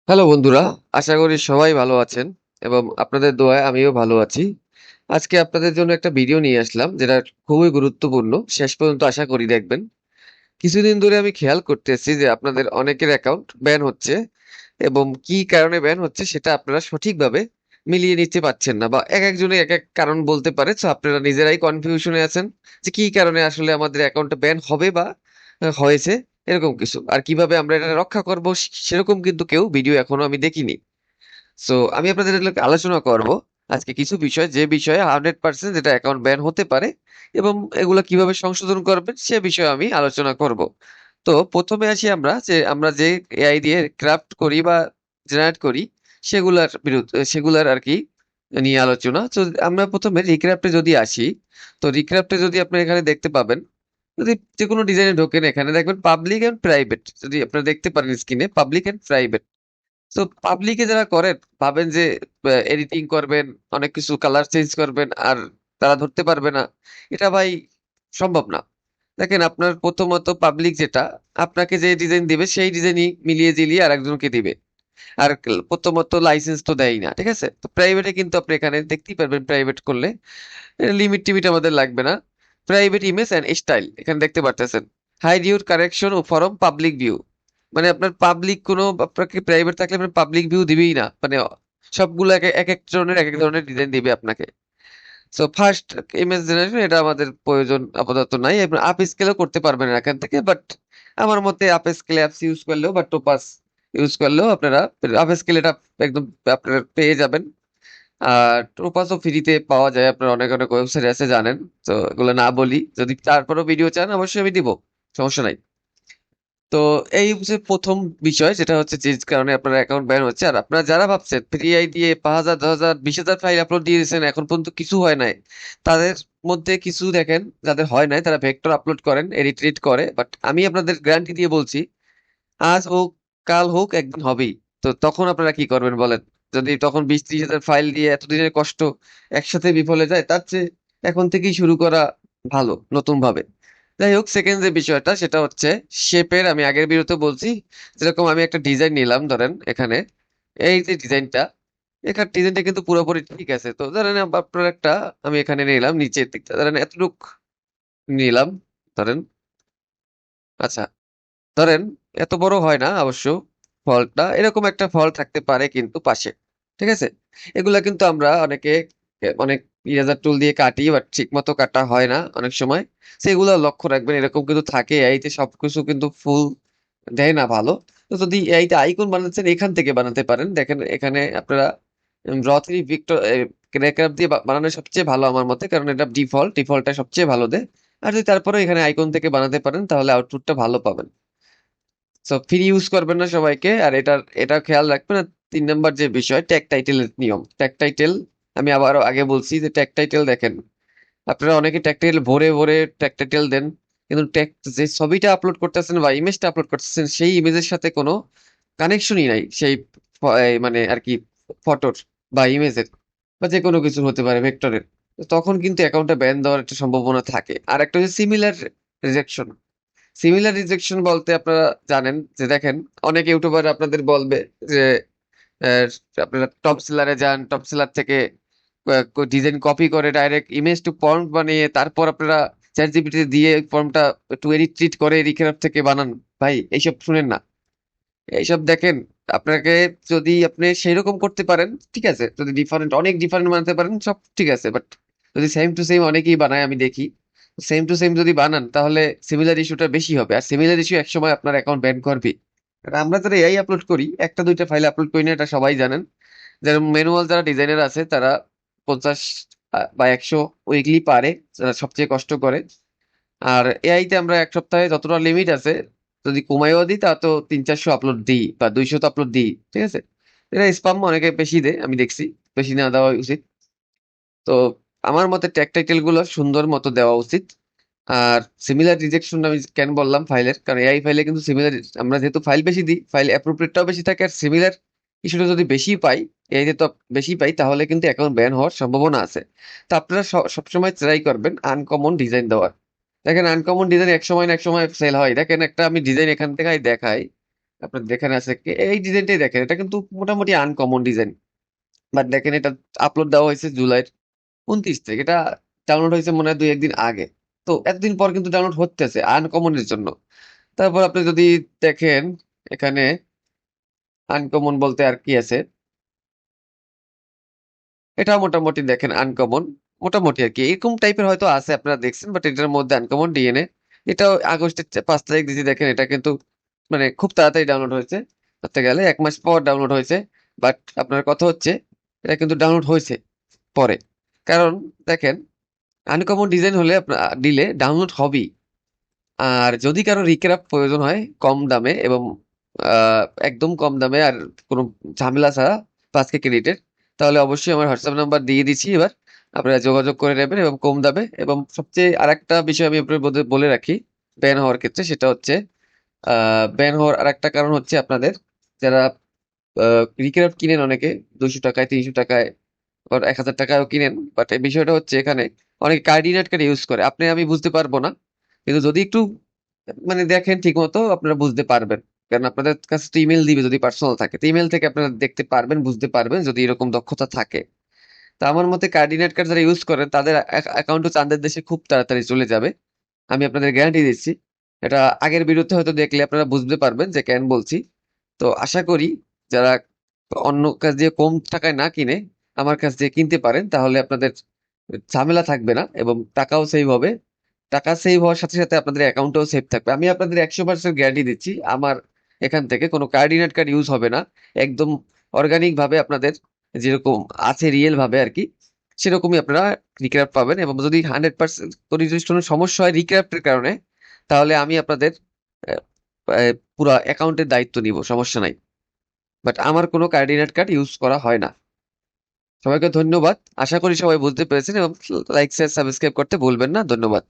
Hello বন্ধুরা, আশা করি সবাই ভালো আছেন এবং আপনাদের দোয়ায় আমিও ভালো আছি। আজকে আপনাদের জন্য একটা ভিডিও নিয়ে আসলাম যেটা খুবই গুরুত্বপূর্ণ। শেষ পর্যন্ত আশা করি দেখবেন। কিছুদিন ধরে আমি খেয়াল করতেছি যে আপনাদের অনেকের অ্যাকাউন্ট ব্যান হচ্ছে এবং কি কারণে ব্যান হচ্ছে সেটা আপনারা সঠিকভাবে মিলিয়ে নিতে পারছেন না বা একজনে এক এক কারণ বলতে পারে। তো আপনারা নিজেরাই কনফিউশনে আছেন যে কি কারণে আসলে আমাদের অ্যাকাউন্টটা ব্যান হবে বা হয়েছে এরকম কিছু। আর কিভাবে আমরা এটা রক্ষা করব সেরকম কিন্তু কেউ ভিডিও এখনো আমি দেখিনি। সো আমি আপনাদের এগুলোকে আলোচনা করব আজকে কিছু বিষয়, যে বিষয়ে 100% যেটা অ্যাকাউন্ট ব্যান হতে পারে এবং এগুলো কিভাবে সংশোধন করবেন সে বিষয়ে আমি আলোচনা করব। তো প্রথমে আসি আমরা যে এআই দিয়ে ক্রাফট করি বা জেনারেট করি সেগুলার বিরুদ্ধে, সেগুলার আর কি নিয়ে আলোচনা। তো আমরা প্রথমে রিক্রাফটে যদি আসি, তো রিক্রাফটে যদি আপনি এখানে দেখতে পাবেন, যদি যে কোনো ডিজাইনে ঢোকেন এখানে দেখবেন পাবলিক এন্ড প্রাইভেট, যদি আপনারা দেখতে পারেন স্ক্রিনে পাবলিক এন্ড প্রাইভেট। তো পাবলিকে যারা করেন ভাবেন যে এডিটিং করবেন, অনেক কিছু কালার চেঞ্জ করবেন আর তারা ধরতে পারবে না। এটা ভাই সম্ভব না। দেখেন, আপনার প্রথমত পাবলিক যেটা আপনাকে যে ডিজাইন দিবে সেই ডিজাইনই মিলিয়ে জিলিয়ে আর একজনকে দিবে। আর প্রথমত লাইসেন্স তো দেয়ই না, ঠিক আছে? তো প্রাইভেটে কিন্তু আপনি এখানে দেখতেই পারবেন, প্রাইভেট করলে লিমিট টিমিট আমাদের লাগবে না। প্রাইভেট ইমেজ এন্ড স্টাইল এখানে দেখতে পারতেছেন। Hide your correction from public view, মানে আপনার পাবলিক কোনো, আপনাকে প্রাইভেট থাকলে আপনার পাবলিক ভিউ দিবেই না, মানে সবগুলো এক এক এক ধরনের এক এক ধরনের ডিজাইন দিবে আপনাকে। সো ফার্স্ট ইমেজ জেনারেশন এটা আমাদের প্রয়োজন আপাতত নাই, এবং আপ স্কেলও করতে পারবেন না এখান থেকে। বাট আমার মতে আপ স্কেল অ্যাপস ইউজ করলেও বা টোপাস ইউজ করলেও আপনারা আপ স্কেল এটা একদম আপনারা পেয়ে যাবেন। আর টোপাসও ফ্রিতে পাওয়া যায়, আপনার অনেক অনেক ওয়েবসাইট আছে জানেন। তো এগুলো না বলি, যদি তারপরেও ভিডিও চান অবশ্যই আমি দিব, সমস্যা নাই। তো এই হচ্ছে প্রথম বিষয়, যেটা হচ্ছে যে কারণে আপনার অ্যাকাউন্ট ব্যান হচ্ছে। আর আপনারা যারা ভাবছেন ফ্রি আই দিয়ে 5,000 10,000 20,000 ফাইল আপলোড দিয়ে দিয়েছেন এখন পর্যন্ত কিছু হয় নাই, তাদের মধ্যে কিছু দেখেন যাদের হয় নাই তারা ভেক্টর আপলোড করেন, এডিট করে। বাট আমি আপনাদের গ্যারান্টি দিয়ে বলছি, আজ হোক কাল হোক একদিন হবেই। তো তখন আপনারা কি করবেন বলেন? যদি তখন 20-30 হাজার ফাইল দিয়ে এতদিনের কষ্ট একসাথে বিফলে যায়, তার চেয়ে এখন থেকেই শুরু করা ভালো নতুন ভাবে। যাই হোক, সেকেন্ড যে বিষয়টা সেটা হচ্ছে শেপের। আমি আগের ভিডিওতে বলছি, যেরকম আমি একটা ডিজাইন নিলাম, ধরেন এখানে এই যে ডিজাইনটা, এখানে ডিজাইনটা কিন্তু পুরোপুরি ঠিক আছে। তো ধরেন আপনার একটা, আমি এখানে নিলাম নিচের দিকটা, ধরেন এতটুক নিলাম, ধরেন। আচ্ছা, ধরেন এত বড় হয় না অবশ্য ফলটা, এরকম একটা ফল থাকতে পারে কিন্তু পাশে, ঠিক আছে? এগুলা কিন্তু আমরা অনেকে অনেক ইরেজার টুল দিয়ে কাটি, বাট ঠিক মতো কাটা হয় না অনেক সময়। সেগুলো লক্ষ্য রাখবেন, এরকম কিন্তু থাকে। এইতে সবকিছু কিন্তু ফুল দেয় না ভালো। তো যদি এইটা আইকন বানাচ্ছেন এখান থেকে বানাতে পারেন, দেখেন এখানে আপনারা র থ্রি ভিক্টর ক্র্যাকআপ দিয়ে বানানো সবচেয়ে ভালো আমার মতে, কারণ এটা ডিফল্টটা সবচেয়ে ভালো দেয়। আর যদি তারপরে এখানে আইকন থেকে বানাতে পারেন তাহলে আউটপুটটা ভালো পাবেন। সো ফ্রি ইউজ করবেন না সবাইকে। আর এটা খেয়াল রাখবেন। আর 3 নাম্বার যে বিষয়, ট্যাগ টাইটেলের নিয়ম। ট্যাগ টাইটেল আমি আবারও আগে বলছি যে ট্যাগ টাইটেল দেখেন, আপনারা অনেকে ট্যাগ টাইটেল ভরে ভরে ট্যাগ টাইটেল দেন, কিন্তু ট্যাগ যে ছবিটা আপলোড করতেছেন বা ইমেজটা আপলোড করতেছেন সেই ইমেজের সাথে কোনো কানেকশনই নাই সেই এই মানে আর কি ফটোর বা ইমেজের বা যে কোনো কিছু হতে পারে ভেক্টরের। তখন কিন্তু অ্যাকাউন্টটা ব্যান দেওয়ার একটা সম্ভাবনা থাকে। আর একটা হচ্ছে সিমিলার রিজেকশন। সিমিলার রিজেকশন বলতে আপনারা জানেন যে দেখেন, অনেক ইউটিউবার আপনাদের বলবে যে আহ, আপনারা টপ সেলারে যান, টপ সেলার থেকে ডিজাইন কপি করে ডাইরেক্ট ইমেজ টু ফর্ম বানিয়ে তারপর আপনারা চ্যাট জিপিটি দিয়ে ফর্মটা একটু এডিট টিট করে রিক্রাফট থেকে বানান। ভাই এইসব শুনেন না, এইসব দেখেন। আপনাকে যদি আপনি সেইরকম করতে পারেন ঠিক আছে, যদি ডিফারেন্ট অনেক ডিফারেন্ট বানাতে পারেন সব ঠিক আছে। বাট যদি সেম টু সেম অনেকেই বানায় আমি দেখি, সেম টু সেম যদি বানান তাহলে সিমিলার ইস্যুটা বেশি হবে। আর সিমিলার ইস্যু একসময় আপনার অ্যাকাউন্ট ব্যান করবে। আর আমরা যারা এআই আপলোড করি, একটা দুইটা ফাইল আপলোড করি না, এটা সবাই জানেন। যারা ম্যানুয়াল যারা ডিজাইনার আছে তারা 50 বা 100 উইকলি পারে, যারা সবচেয়ে কষ্ট করে। আর এআই তে আমরা এক সপ্তাহে যতটা লিমিট আছে, যদি কমাইও দিই তা তো 300-400 আপলোড দিই বা 200 তো আপলোড দিই, ঠিক আছে? এটা স্পাম অনেকে বেশি দেয় আমি দেখছি, বেশি না দেওয়া উচিত। তো আমার মতে ট্যাগ টাইটেল গুলো সুন্দর মতো দেওয়া উচিত। আর সিমিলার রিজেকশন আমি কেন বললাম ফাইলের, কারণ এআই ফাইলে কিন্তু সিমিলার, আমরা যেহেতু ফাইল বেশি দিই ফাইল অ্যাপ্রোপ্রিয়েটটাও বেশি থাকে। আর সিমিলার ইস্যুটা যদি বেশি পাই, এআই তে তো বেশি পাই, তাহলে কিন্তু অ্যাকাউন্ট ব্যান হওয়ার সম্ভাবনা আছে। তো আপনারা সবসময় ট্রাই করবেন আনকমন ডিজাইন দেওয়ার। দেখেন আনকমন ডিজাইন এক সময় না এক সময় সেল হয়। দেখেন একটা আমি ডিজাইন এখান থেকে দেখাই, আপনার দেখেন আছে কি, এই ডিজাইনটাই দেখেন, এটা কিন্তু মোটামুটি আনকমন ডিজাইন। বাট দেখেন এটা আপলোড দেওয়া হয়েছে জুলাইয়ের 29 তারিখ, এটা ডাউনলোড হয়েছে মনে হয় 2-1 দিন আগে। তো এতদিন পর কিন্তু ডাউনলোড হতেছে আনকমনের জন্য। তারপর আপনি যদি দেখেন এখানে আনকমন বলতে আর কি আছে, এটা মোটামুটি দেখেন আনকমন, মোটামুটি আর কি এরকম টাইপের হয়তো আছে, আপনারা দেখছেন, বাট এটার মধ্যে আনকমন ডিএনএ। এটাও আগস্টের 5 তারিখ দিয়েছি, দেখেন এটা কিন্তু মানে খুব তাড়াতাড়ি ডাউনলোড হয়েছে, ধরতে গেলে 1 মাস পর ডাউনলোড হয়েছে। বাট আপনার কথা হচ্ছে এটা কিন্তু ডাউনলোড হয়েছে পরে, কারণ দেখেন আনকমন ডিজাইন হলে আপনার দিলে ডাউনলোড হবেই। আর যদি কারো রিক্রাফট প্রয়োজন হয় কম দামে এবং একদম কম দামে আর কোনো ঝামেলা ছাড়া 5K ক্রেডিটের, তাহলে অবশ্যই আমার হোয়াটসঅ্যাপ নাম্বার দিয়ে দিচ্ছি, এবার আপনারা যোগাযোগ করে নেবেন এবং কম দামে। এবং সবচেয়ে আরেকটা বিষয় আমি আপনাদের বলে রাখি ব্যান হওয়ার ক্ষেত্রে, সেটা হচ্ছে ব্যান হওয়ার আরেকটা কারণ হচ্ছে আপনাদের যারা রিক্রাফট কিনেন অনেকে 200 টাকায়, 300 টাকায়, আবার 1000 টাকায়ও কিনেন, বাট এই বিষয়টা হচ্ছে এখানে অনেকে কার্ডিনেট কার্ড ইউজ করে, আপনি আমি বুঝতে পারবো না, কিন্তু যদি একটু মানে দেখেন ঠিক মতো আপনারা বুঝতে পারবেন। কারণ আপনাদের কাছে তো ইমেল দিবে, যদি পার্সোনাল থাকে তো ইমেল থেকে আপনারা দেখতে পারবেন, বুঝতে পারবেন যদি এরকম দক্ষতা থাকে। তা আমার মতে কার্ডিনেট কার্ড যারা ইউজ করেন তাদের অ্যাকাউন্টও চাঁদের দেশে খুব তাড়াতাড়ি চলে যাবে, আমি আপনাদের গ্যারান্টি দিচ্ছি। এটা আগের বিরুদ্ধে হয়তো দেখলে আপনারা বুঝতে পারবেন যে কেন বলছি। তো আশা করি যারা অন্য কাছ দিয়ে কম টাকায় না কিনে আমার কাছ দিয়ে কিনতে পারেন, তাহলে আপনাদের ঝামেলা থাকবে না এবং টাকাও সেভ হবে। টাকা সেভ হওয়ার সাথে সাথে আপনাদের অ্যাকাউন্টও সেভ থাকবে। আমি আপনাদের 100% গ্যারান্টি দিচ্ছি, আমার এখান থেকে কোনো কার্ডিনেট কার্ড ইউজ হবে না। একদম অর্গানিক ভাবে আপনাদের যেরকম আছে রিয়েল ভাবে আর কি, সেরকমই আপনারা রিক্রাফট পাবেন। এবং যদি 100% যদি কোনো সমস্যা হয় রিক্রাফটের কারণে, তাহলে আমি আপনাদের আহ, পুরো অ্যাকাউন্টের দায়িত্ব নিব, সমস্যা নাই। বাট আমার কোনো কার্ডিনেট কার্ড ইউজ করা হয় না। সবাইকে ধন্যবাদ, আশা করি সবাই বুঝতে পেরেছেন এবং লাইক শেয়ার সাবস্ক্রাইব করতে ভুলবেন না। ধন্যবাদ।